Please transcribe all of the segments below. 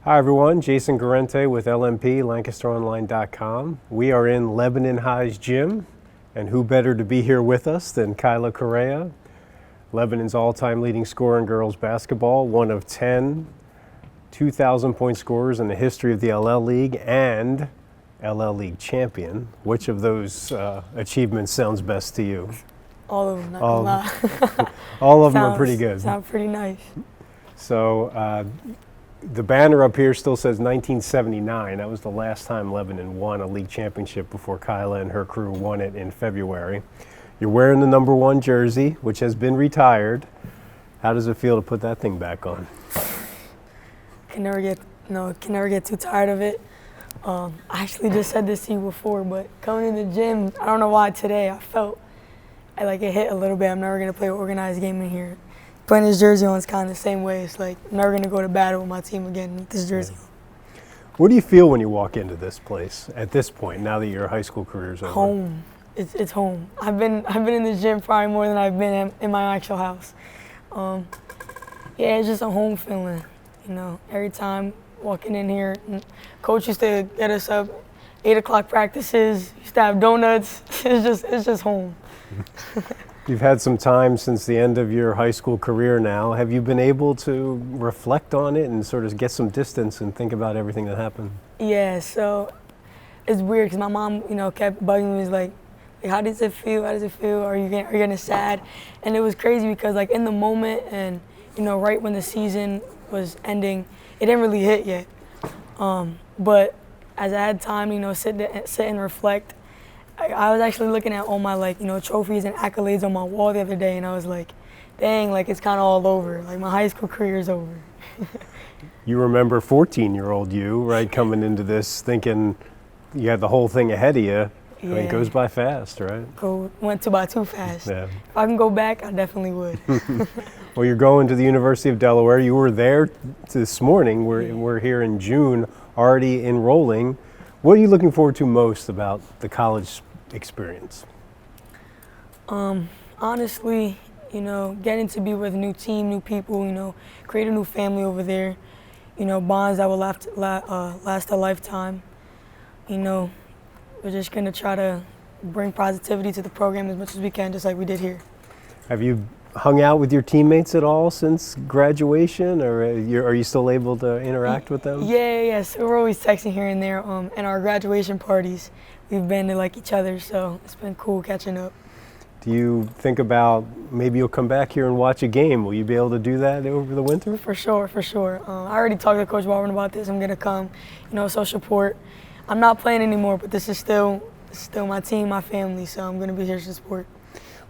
Hi everyone, Jason Garente with LMP, LancasterOnline.com. We are in Lebanon High's gym, and who better to be here with us than Kailah Correa, Lebanon's all-time leading scorer in girls basketball, one of 10 2,000-point scorers in the history of the LL League, and LL League champion. Which of those achievements sounds best to you? All of them, not gonna lie. All of them are pretty good. Sound pretty nice. So the banner up here still says 1979. That was the last time Lebanon won a league championship before Kailah and her crew won it in February. You're wearing the number 1 jersey, which has been retired. How does it feel to put that thing back on? Can never get too tired of it. I actually just said this to you before, but coming in the gym, I don't know why today I felt like it hit a little bit. I'm never gonna play an organized game in here. Putting this jersey on is kind of the same way. It's like I'm never going to go to battle with my team again with this jersey on. What do you feel when you walk into this place at this point, now that your high school career is over? Home. It's home. I've been in the gym probably more than I've been in my actual house. Yeah, it's just a home feeling. You know, every time walking in here, coach used to get us up, 8 o'clock practices, used to have donuts. It's just home. You've had some time since the end of your high school career now. Have you been able to reflect on it and sort of get some distance and think about everything that happened? Yeah, so it's weird because my mom, kept bugging me. Was like, how does it feel? How does it feel? Are you getting sad? And it was crazy because like in the moment and, right when the season was ending, it didn't really hit yet. But as I had time, sit and reflect, I was actually looking at all my trophies and accolades on my wall the other day, and I was like, dang, it's kind of all over. Like my high school career is over. You remember 14-year-old you, right, coming into this thinking you had the whole thing ahead of you. Yeah. I mean, it goes by fast, right? Went by too fast. Yeah. If I can go back, I definitely would. Well, you're going to the University of Delaware. You were there this morning. We're here in June, already enrolling. What are you looking forward to most about the college experience? Honestly, getting to be with a new team, new people, create a new family over there, bonds that will last a lifetime. We're just going to try to bring positivity to the program as much as we can, just like we did here. Have you hung out with your teammates at all since graduation, or are you still able to interact with them? Yeah. So we're always texting here and there. And our graduation parties, we've been to each other, so it's been cool catching up. Do you think about maybe you'll come back here and watch a game? Will you be able to do that over the winter? For sure. I already talked to Coach Walburn about this. I'm gonna come, show support. I'm not playing anymore, but this is still my team, my family, so I'm gonna be here to support.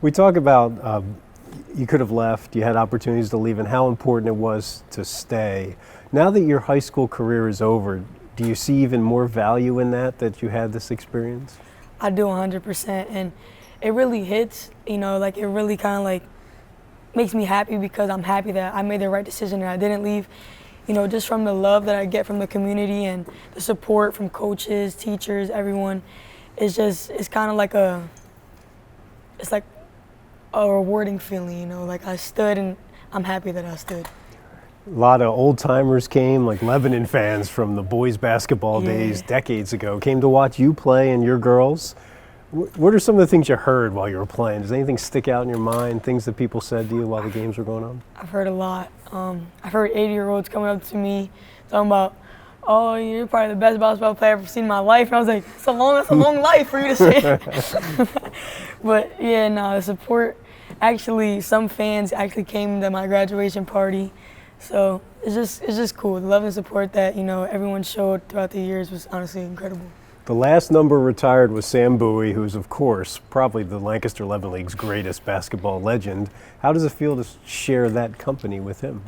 We talk about you could have left, you had opportunities to leave, and how important it was to stay. Now that your high school career is over, do you see even more value in that you had this experience? I do 100%, and it really hits, it really kind of makes me happy because I'm happy that I made the right decision and I didn't leave, just from the love that I get from the community and the support from coaches, teachers, everyone. It's kind of like a rewarding feeling, I stood and I'm happy that I stood. A lot of old timers came, like Lebanon fans from the boys basketball days decades ago, came to watch you play and your girls. What are some of the things you heard while you were playing? Does anything stick out in your mind, things that people said to you while the games were going on? I've heard a lot. I've heard 80-year-olds coming up to me talking about, oh, you're probably the best basketball player I've ever seen in my life. And I was like, that's a long life for you to say. But yeah, no, the support, actually, some fans actually came to my graduation party. So it's just cool. The love and support that, everyone showed throughout the years was honestly incredible. The last number retired was Sam Bowie, who's, of course, probably the Lancaster Lebanon League's greatest basketball legend. How does it feel to share that company with him?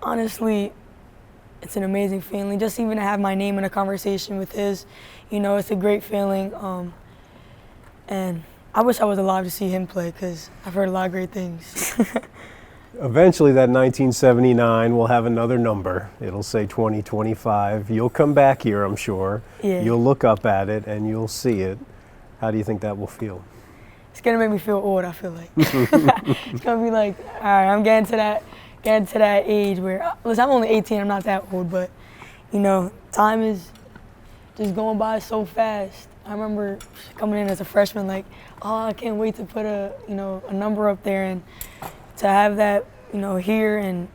Honestly, it's an amazing feeling. Just even to have my name in a conversation with his, it's a great feeling. And I wish I was alive to see him play because I've heard a lot of great things. Eventually, that 1979 will have another number. It'll say 2025. You'll come back here, I'm sure. Yeah. You'll look up at it and you'll see it. How do you think that will feel? It's gonna make me feel old, I feel like. It's gonna be like, all right, I'm getting to getting to that age where, listen, I'm only 18, I'm not that old, but, you know, time is just going by so fast. I remember coming in as a freshman like, oh, I can't wait to put a number up there, and to have that, here and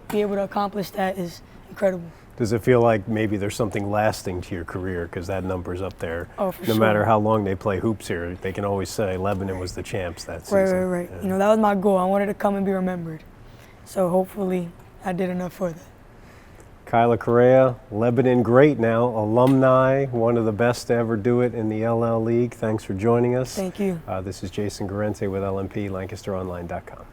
be able to accomplish that is incredible. Does it feel like maybe there's something lasting to your career because that number's up there? Oh, for no sure. matter how long they play hoops here, they can always say Lebanon was the champs that season. Right. Yeah. That was my goal. I wanted to come and be remembered. So hopefully I did enough for that. Kailah Correa, Lebanon great now, alumni, one of the best to ever do it in the LL League. Thanks for joining us. Thank you. This is Jason Garente with LMP, LancasterOnline.com.